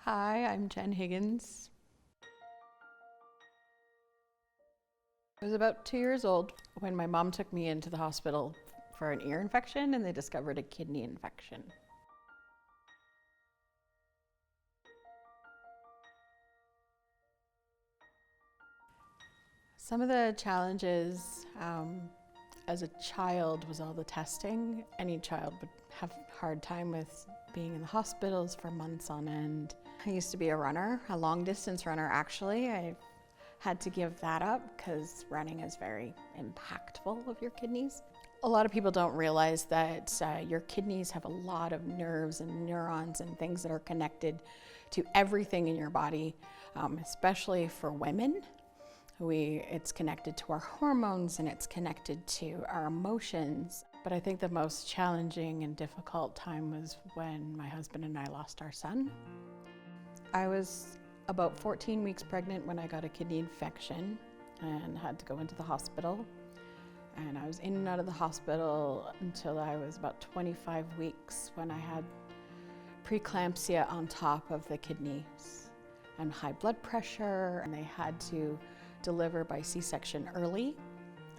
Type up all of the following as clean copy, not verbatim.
Hi, I'm Jen Higgins. I was about 2 years old when my mom took me into the hospital for an ear infection and they discovered a kidney infection. Some of the challenges as a child was all the testing. Any child would have a hard time with being in the hospitals for months on end. I used to be a runner, a long distance runner actually. I had to give that up because running is very impactful of your kidneys. A lot of people don't realize that your kidneys have a lot of nerves and neurons and things that are connected to everything in your body, especially for women. It's connected to our hormones and it's connected to our emotions. But I think the most challenging and difficult time was when my husband and I lost our son. I was about 14 weeks pregnant when I got a kidney infection and had to go into the hospital. And I was in and out of the hospital until I was about 25 weeks when I had preeclampsia on top of the kidneys and high blood pressure, and they had to deliver by C-section early,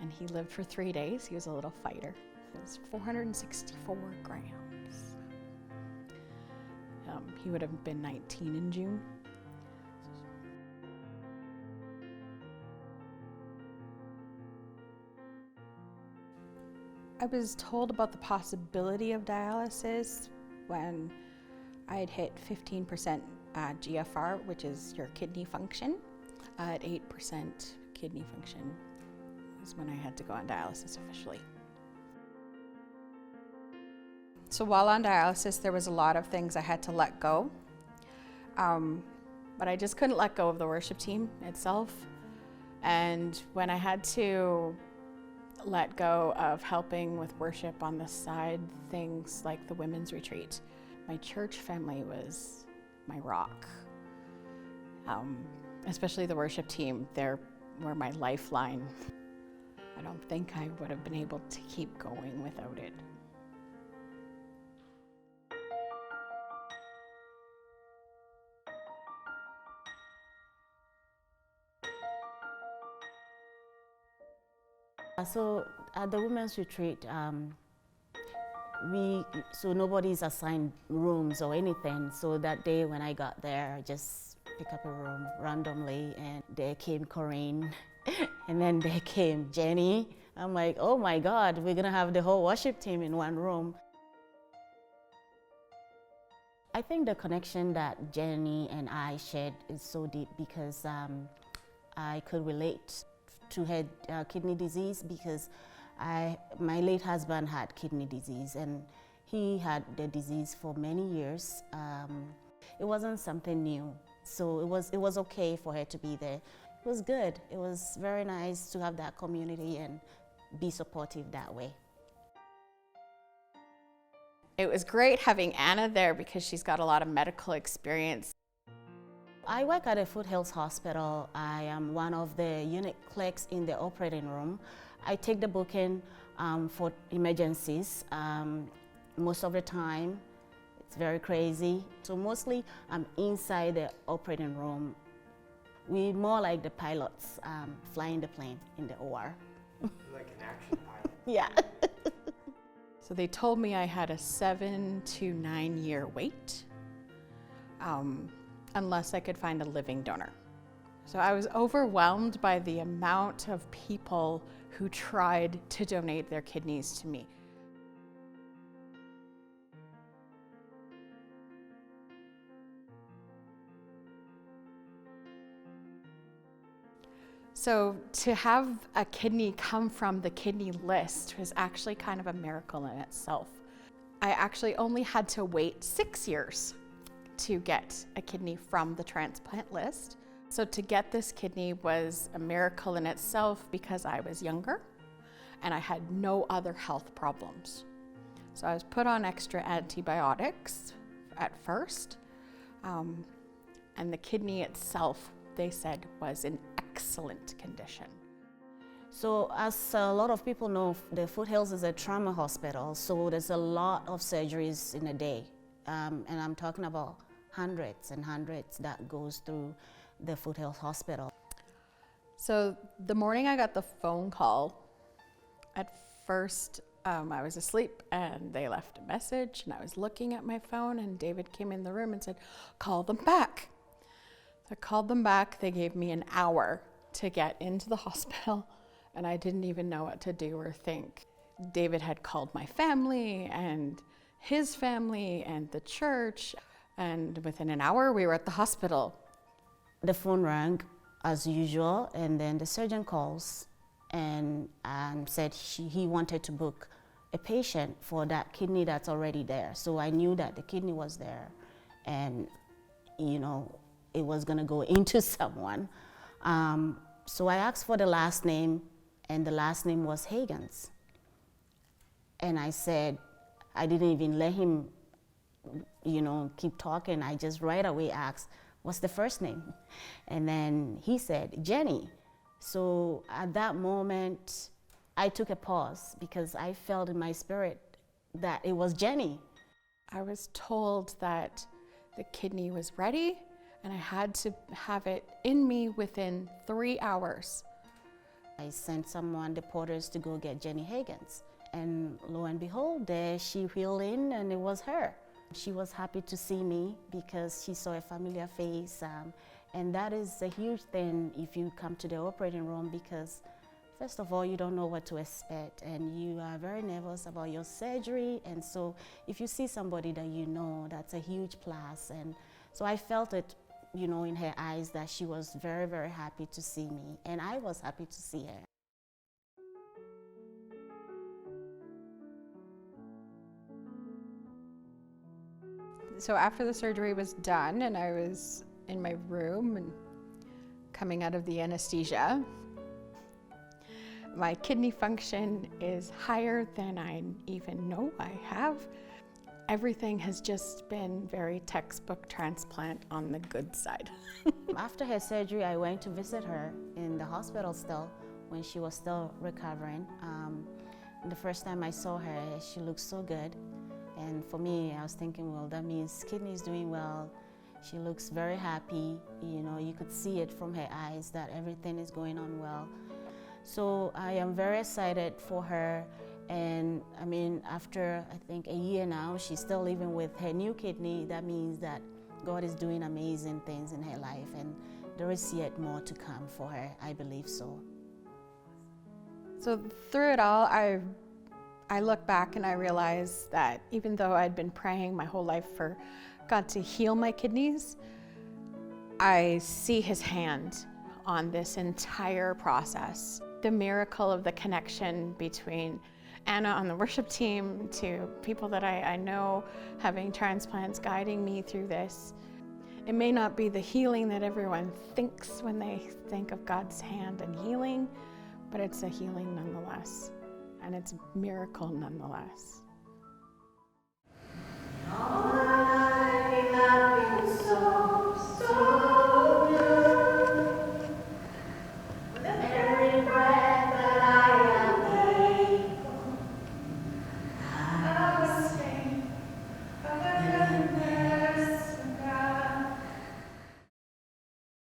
and he lived for 3 days. He was a little fighter. It was 464 grams. He would have been 19 in June. I was told about the possibility of dialysis when I had hit 15% GFR, which is your kidney function. At 8% kidney function was when I had to go on dialysis officially. So while on dialysis, there was a lot of things I had to let go. But I just couldn't let go of the worship team itself. And when I had to let go of helping with worship on the side, things like the women's retreat, my church family was my rock. Especially the worship team, they were my lifeline. I don't think I would have been able to keep going without it. So at the women's retreat, nobody's assigned rooms or anything. So that day when I got there, I just pick up a room randomly, and there came Corinne, and then there came Jenny. I'm like, oh my God, we're gonna have the whole worship team in one room. I think the connection that Jenny and I shared is so deep because I could relate to her kidney disease because my late husband had kidney disease, and he had the disease for many years. It wasn't something new. So it was okay for her to be there. It was good. It was very nice to have that community and be supportive that way. It was great having Anna there because she's got a lot of medical experience. I work at a Foothills Hospital. I am one of the unit clerks in the operating room. I take the booking for emergencies most of the time. It's very crazy. So mostly I'm inside the operating room. We more like the pilots flying the plane in the OR. Like an action pilot. Yeah. So they told me I had a 7 to 9 year wait unless I could find a living donor. So I was overwhelmed by the amount of people who tried to donate their kidneys to me. So to have a kidney come from the kidney list was actually kind of a miracle in itself. I actually only had to wait 6 years to get a kidney from the transplant list. So to get this kidney was a miracle in itself because I was younger and I had no other health problems. So I was put on extra antibiotics at first, and the kidney itself, they said, was in excellent condition. So as a lot of people know, the Foothills is a trauma hospital, so there's a lot of surgeries in a day. And I'm talking about hundreds and hundreds that goes through the Foothill Hospital. So the morning I got the phone call, at first I was asleep and they left a message and I was looking at my phone and David came in the room and said, call them back. So I called them back. They gave me an hour to get into the hospital and I didn't even know what to do or think. David had called my family and his family and the church, and within an hour we were at the hospital. The phone rang as usual, and then the surgeon calls and said he wanted to book a patient for that kidney that's already there. So I knew that the kidney was there and, you know, it was gonna go into someone. So I asked for the last name, and the last name was Higgins. And I said, I didn't even let him, you know, keep talking. I just right away asked, what's the first name? And then he said, Jenny. So at that moment, I took a pause because I felt in my spirit that it was Jenny. I was told that the kidney was ready and I had to have it in me within 3 hours. I sent someone, the porters, to go get Jenny Higgins. And lo and behold, there she wheeled in and it was her. She was happy to see me because she saw a familiar face. And that is a huge thing if you come to the operating room, because first of all, you don't know what to expect and you are very nervous about your surgery. And so if you see somebody that you know, that's a huge plus. And so I felt it, you know, in her eyes that she was very, very happy to see me. And I was happy to see her. So after the surgery was done and I was in my room and coming out of the anesthesia, my kidney function is higher than I even know I have. Everything has just been very textbook transplant on the good side. After her surgery, I went to visit her in the hospital still when she was still recovering. The first time I saw her, she looked so good. And for me, I was thinking, well, that means kidney is doing well. She looks very happy. You know, you could see it from her eyes that everything is going on well. So I am very excited for her. And I mean, after I think a year now, she's still living with her new kidney. That means that God is doing amazing things in her life. And there is yet more to come for her, I believe so. So through it all, I look back and I realize that even though I'd been praying my whole life for God to heal my kidneys, I see His hand on this entire process. The miracle of the connection between Anna on the worship team to people that I know having transplants, guiding me through this. It may not be the healing that everyone thinks when they think of God's hand and healing, but it's a healing nonetheless. And it's a miracle nonetheless. I have been so